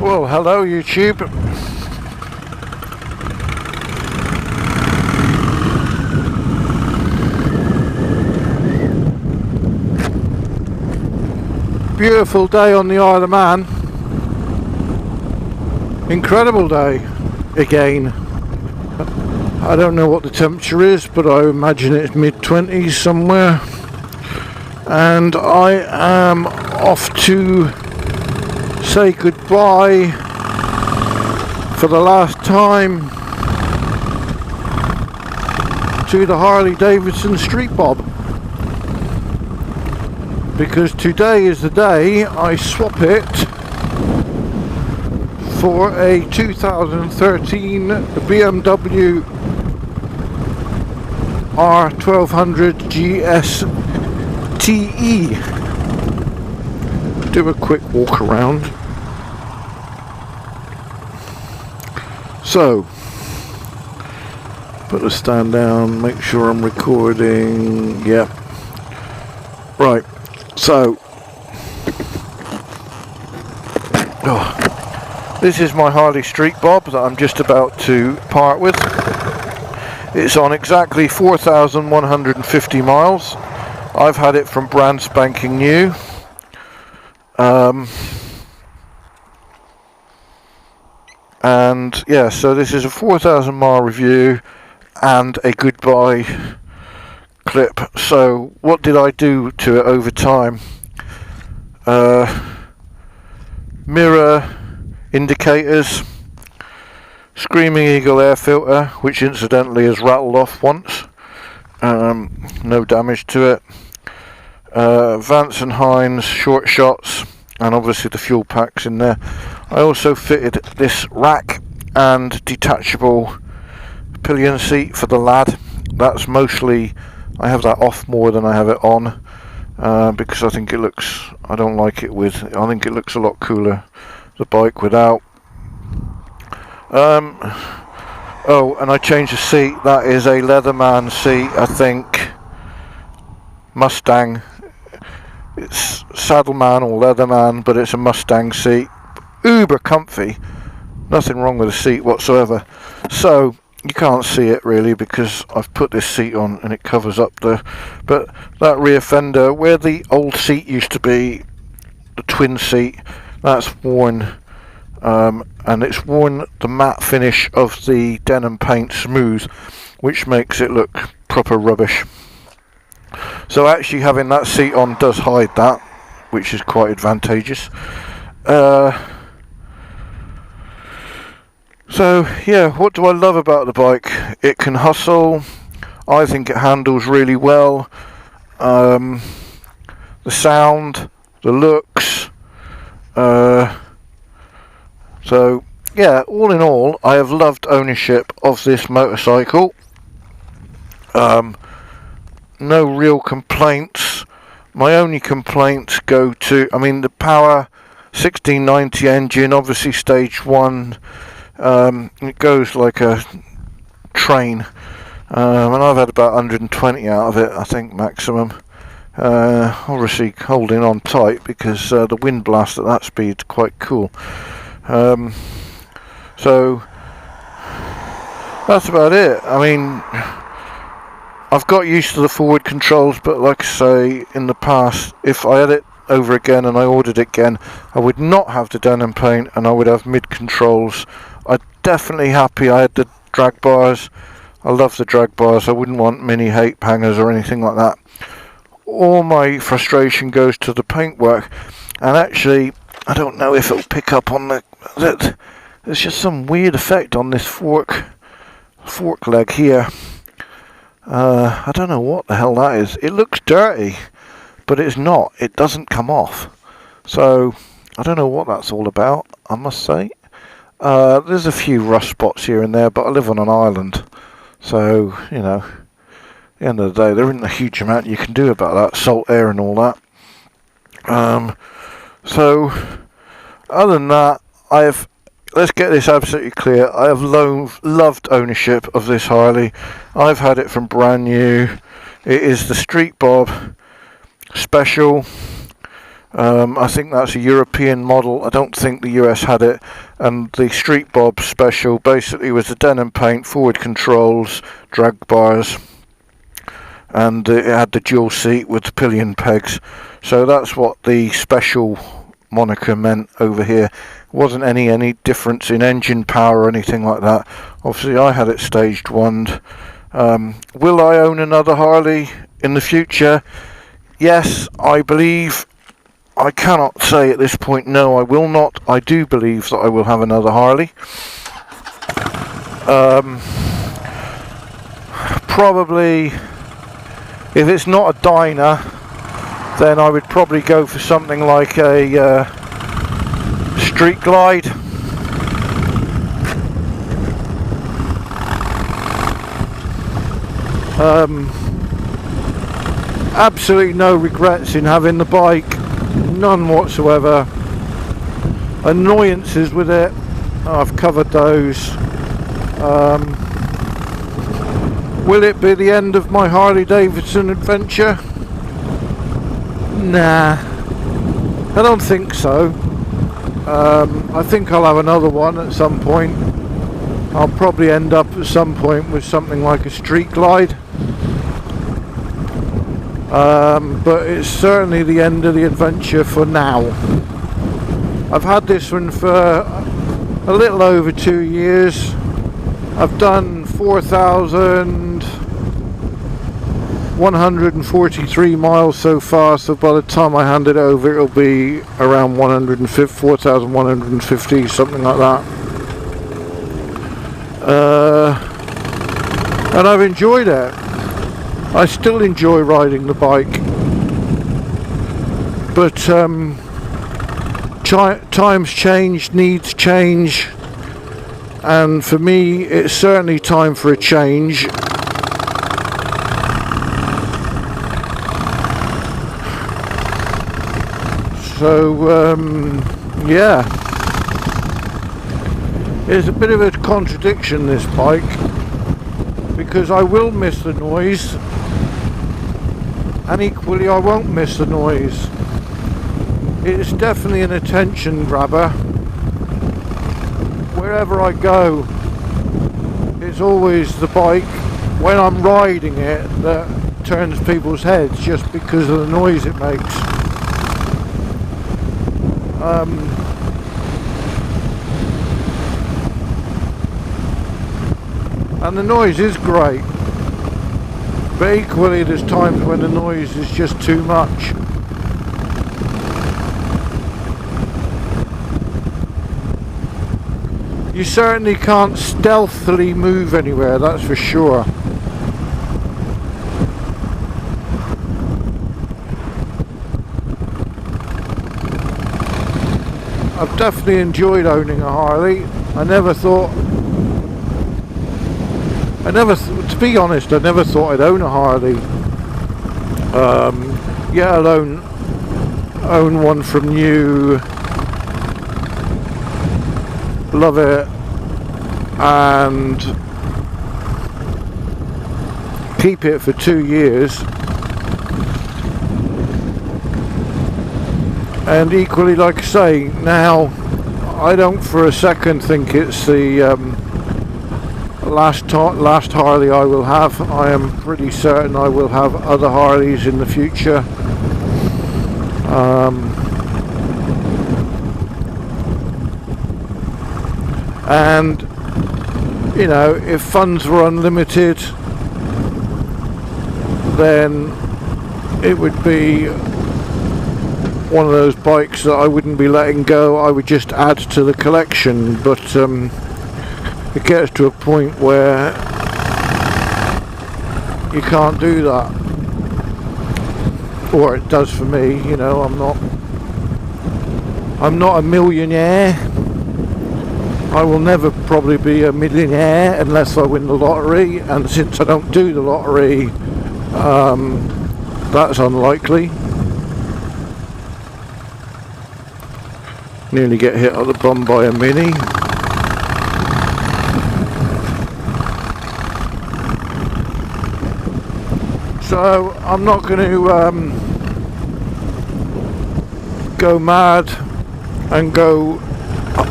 Well, hello YouTube. Beautiful day on the Isle of Man. Incredible day again. I don't know what the temperature is, but I imagine it's mid-20s somewhere. And I am off to say goodbye for the last time to the Harley-Davidson Street Bob, because today is the day I swap it for a 2013 BMW R1200 GSTE. Do a quick walk around. So, put the stand down, make sure I'm recording. Yep. Right, so this is my Harley Street Bob that I'm just about to part with. It's on exactly 4,150 miles. I've had it from brand spanking new. And yeah, so this is a 4,000 mile review and a goodbye clip. So what did I do to it over time? Mirror indicators, Screaming Eagle air filter, which incidentally has rattled off once, no damage to it. Vance and Hines short shots, and obviously the fuel packs in there. I also fitted this rack and detachable pillion seat for the lad. That's mostly, I have that off more than I have it on, because I think it looks, I don't like it with, I think it looks a lot cooler, the bike without. Oh, and I changed the seat. That is a Leatherman seat, I think. Mustang. It's Saddleman or Leatherman, but it's a Mustang seat. Uber comfy. Nothing wrong with the seat whatsoever. So you can't see it really because I've put this seat on and it covers up the. But that rear fender, where the old seat used to be, the twin seat, that's worn. And it's worn the matte finish of the denim paint smooth, which makes it look proper rubbish. So actually having that seat on does hide that, which is quite advantageous. So yeah, what do I love about the bike? It can hustle. I think it handles really well. The sound, the looks. So yeah, all in all, I have loved ownership of this motorcycle. No real complaints. My only complaints go to, I mean, the power 1690 engine, obviously stage 1. It goes like a train, and I've had about 120 out of it, I think, maximum. Obviously holding on tight because the wind blast at that speed is quite cool. So that's about it. I mean, I've got used to the forward controls, but like I say, in the past, if I had it over again and I ordered it again, I would not have the denim paint and I would have mid controls. I'm definitely happy I had the drag bars. I love the drag bars. I wouldn't want mini hate hangers or anything like that. All my frustration goes to the paintwork, and actually I don't know if it'll pick up on that. There's just some weird effect on this fork leg here. I don't know what the hell that is. It looks dirty, but it's not. It doesn't come off. So I don't know what that's all about, I must say. There's a few rust spots here and there, but I live on an island, so you know, at the end of the day, there isn't a huge amount you can do about that, salt air and all that. So other than that, let's get this absolutely clear. I have loved ownership of this Harley. I've had it from brand new. It is the Street Bob Special. I think that's a European model. I don't think the US had it. And the Street Bob special basically was the denim paint, forward controls, drag bars, and it had the dual seat with the pillion pegs. So that's what the special moniker meant over here. It wasn't any difference in engine power or anything like that. Obviously I had it staged one. Will I own another Harley in the future? Yes, I believe. I cannot say at this point no, I will not. I do believe that I will have another Harley. Probably, if it's not a Dyna, then I would probably go for something like a Street Glide. Absolutely no regrets in having the bike. None whatsoever. Annoyances with it, I've covered those. Will it be the end of my Harley-Davidson adventure? Nah, I don't think so. I think I'll have another one at some point. I'll probably end up at some point with something like a Street Glide. But it's certainly the end of the adventure for now. I've had this one for a little over 2 years. I've done 4,143 miles so far, so by the time I hand it over it'll be around 4,150, something like that. And I've enjoyed it. I still enjoy riding the bike, but times change, needs change, and for me it's certainly time for a change. So yeah, it's a bit of a contradiction, this bike, because I will miss the noise, and equally I won't miss the noise. It's definitely an attention grabber. Wherever I go, it's always the bike, when I'm riding it, that turns people's heads just because of the noise it makes. And the noise is great, but equally there's times when the noise is just too much. You certainly can't stealthily move anywhere, that's for sure. I've definitely enjoyed owning a Harley. To be honest, I never thought I'd own a Harley. Yeah, I'll own one from new, love it, and keep it for 2 years. And equally, like I say, now I don't for a second think it's the last Harley I will have. I am pretty certain I will have other Harleys in the future. And you know, if funds were unlimited, then it would be one of those bikes that I wouldn't be letting go. I would just add to the collection, but it gets to a point where you can't do that, or it does for me. You know, I'm not a millionaire. I will never probably be a millionaire unless I win the lottery, and since I don't do the lottery, that's unlikely. Nearly get hit on the bum by a Mini. So I'm not going to go mad and go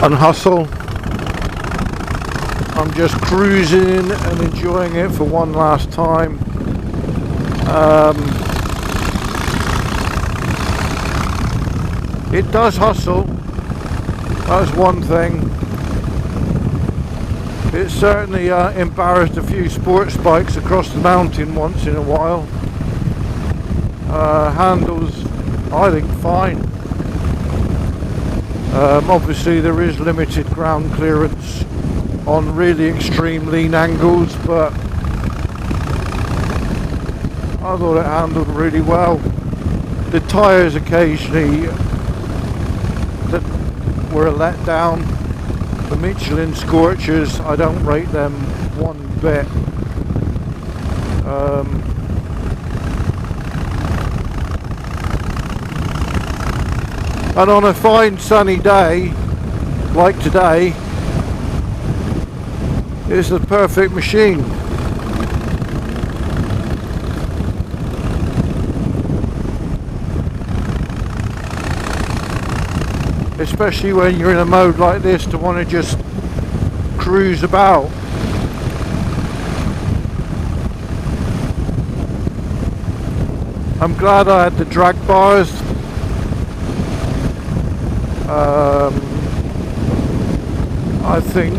and hustle. I'm just cruising and enjoying it for one last time. It does hustle, that's one thing. It certainly embarrassed a few sports bikes across the mountain once in a while. Handles, I think, fine. Obviously there is limited ground clearance on really extreme lean angles, but I thought it handled really well. The tyres occasionally that were a letdown. The Michelin Scorchers, I don't rate them one bit. And on a fine sunny day like today, it's the perfect machine. Especially when you're in a mode like this to want to just cruise about. I'm glad I had the drag bars. I think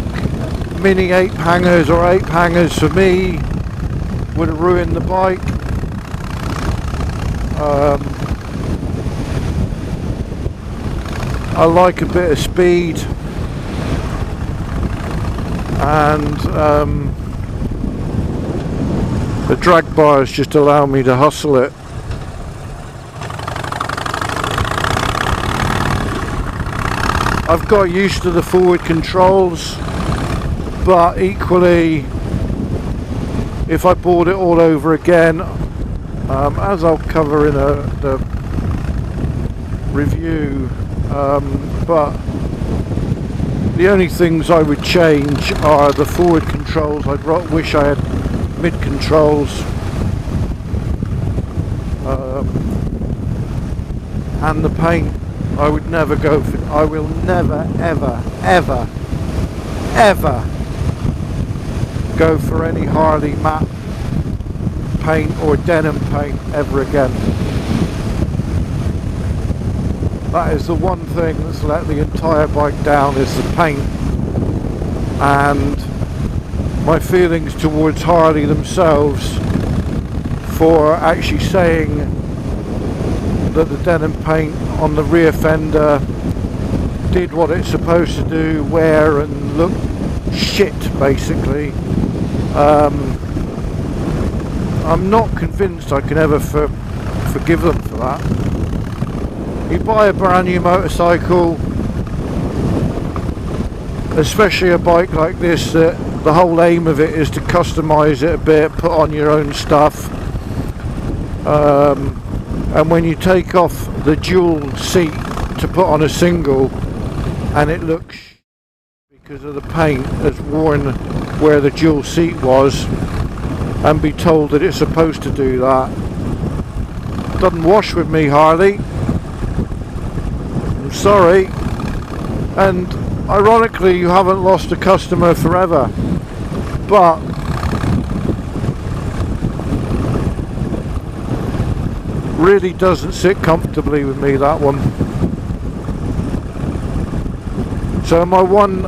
mini ape hangers or ape hangers for me would have ruined the bike. I like a bit of speed, and the drag bars just allow me to hustle it. I've got used to the forward controls, but equally, if I bought it all over again, as I'll cover in the review, but the only things I would change are the forward controls. I'd wish I had mid controls, and the paint. I would never go for, I will never ever ever ever go for any Harley matte paint or denim paint ever again. That is the one thing that's let the entire bike down, is the paint. And my feelings towards Harley themselves for actually saying that the denim paint on the rear fender did what it's supposed to do, wear and look shit basically. I'm not convinced I can ever forgive them for that. You buy a brand new motorcycle, especially a bike like this, that the whole aim of it is to customise it a bit, put on your own stuff, and when you take off the dual seat to put on a single and it looks because of the paint that's worn where the dual seat was, and be told that it's supposed to do that, doesn't wash with me, Harley. I'm sorry. And ironically, you haven't lost a customer forever, but really doesn't sit comfortably with me, that one. So my one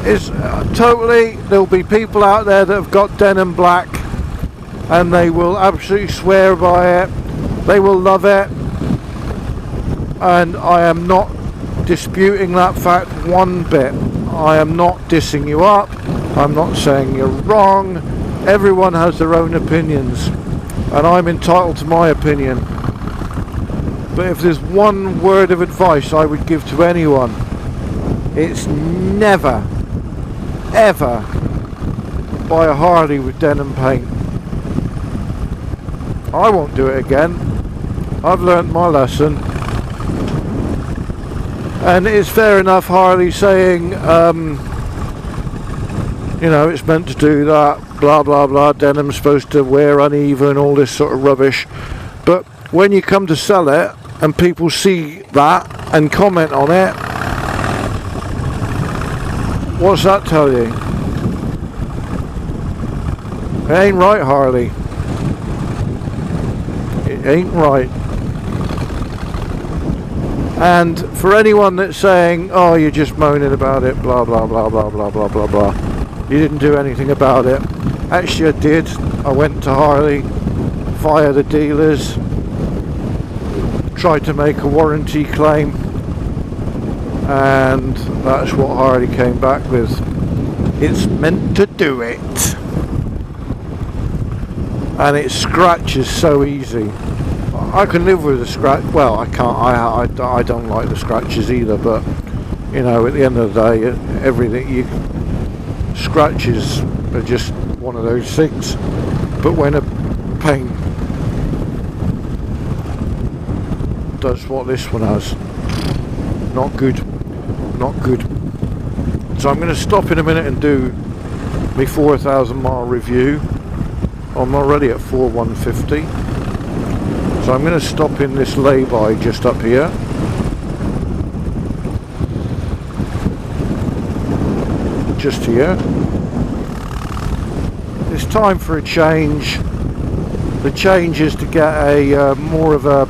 is totally, there'll be people out there that have got denim black and they will absolutely swear by it, they will love it, and I am not disputing that fact one bit. I am not dissing you up, I'm not saying you're wrong. Everyone has their own opinions and I'm entitled to my opinion. But if there's one word of advice I would give to anyone, it's never, ever buy a Harley with denim paint. I won't do it again. I've learnt my lesson. And it's fair enough Harley saying, you know, it's meant to do that, blah blah blah, denim's supposed to wear uneven, all this sort of rubbish. But when you come to sell it, and people see that and comment on it, what's that tell you? It ain't right, Harley. It ain't right. And for anyone that's saying, oh, you're just moaning about it, blah blah blah blah blah blah blah blah, you didn't do anything about it. Actually I did. I went to Harley via the dealers, tried to make a warranty claim, and that's what Harley came back with. It's meant to do it. And it scratches so easy. I can live with the scratch. Well, I can't. I don't like the scratches either. But you know, at the end of the day, everything scratches are just one of those things. But when a paint does what this one has, not good. Not good. So I'm going to stop in a minute and do my 4,000 mile review. I'm already at 4,150. So I'm going to stop in this lay-by just up here. Just here. It's time for a change. The change is to get a more of a,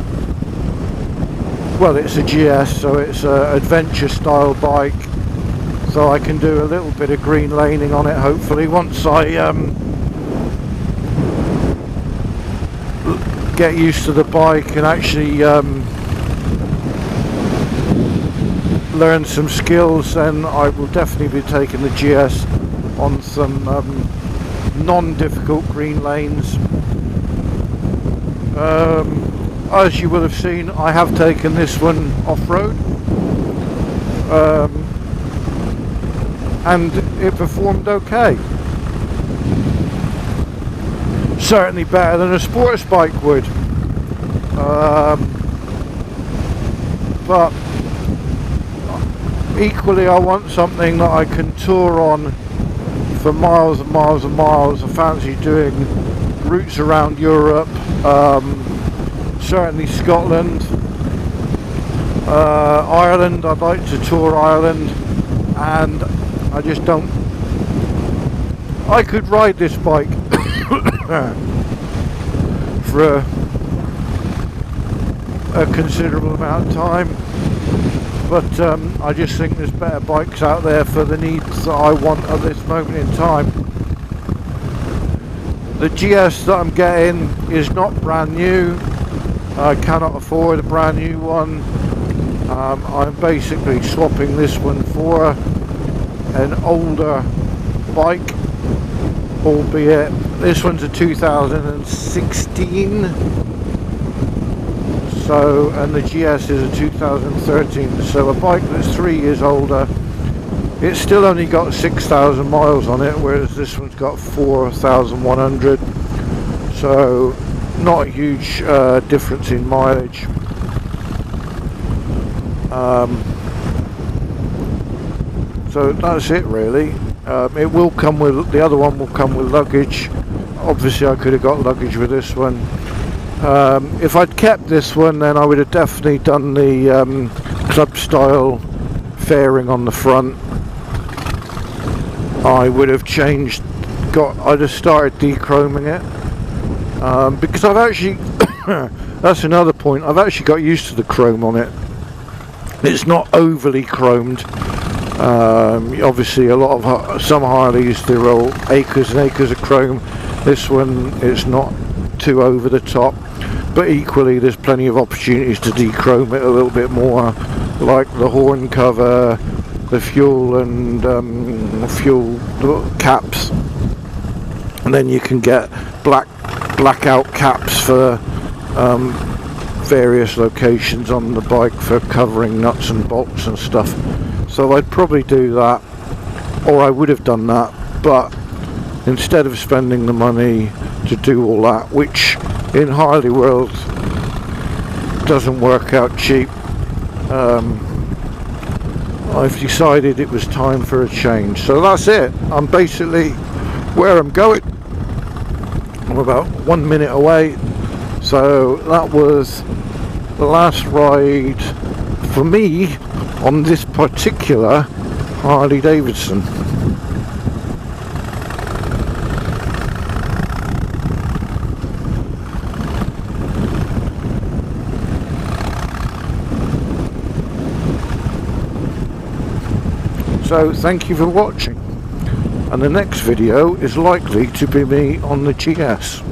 well, it's a GS, so it's an adventure style bike. So I can do a little bit of green laning on it, hopefully, once I get used to the bike and actually learn some skills. Then I will definitely be taking the GS on some non-difficult green lanes. As you will have seen, I have taken this one off-road, and it performed okay. Certainly better than a sports bike would, but equally I want something that I can tour on for miles and miles and miles. I fancy doing routes around Europe, certainly Scotland, Ireland. I'd like to tour Ireland, and I just don't. I could ride this bike for a considerable amount of time, but I just think there's better bikes out there for the needs that I want at this moment in time. The GS that I'm getting is not brand new. I cannot afford a brand new one. I'm basically swapping this one for an older bike, albeit this one's a 2016, so, and the GS is a 2013, so a bike that's 3 years older. It's still only got 6,000 miles on it, whereas this one's got 4,100, so not a huge difference in mileage. So that's it really. It will come with, the other one will come with luggage. Obviously I could have got luggage with this one. If I'd kept this one, then I would have definitely done the club style fairing on the front. I would have changed, I'd have started dechroming it, because I've actually that's another point, I've actually got used to the chrome on it. It's not overly chromed. Obviously a lot of some Harleys, they're all acres and acres of chrome. This one is not too over the top, but equally there's plenty of opportunities to dechrome it a little bit more, like the horn cover, the fuel and fuel caps, and then you can get blackout caps for various locations on the bike for covering nuts and bolts and stuff. So I'd probably do that, or I would have done that, but instead of spending the money to do all that, which in Harley world doesn't work out cheap, I've decided it was time for a change. So that's it. I'm basically where I'm going. I'm about 1 minute away. So that was last ride for me on this particular Harley-Davidson. So thank you for watching, and the next video is likely to be me on the GS.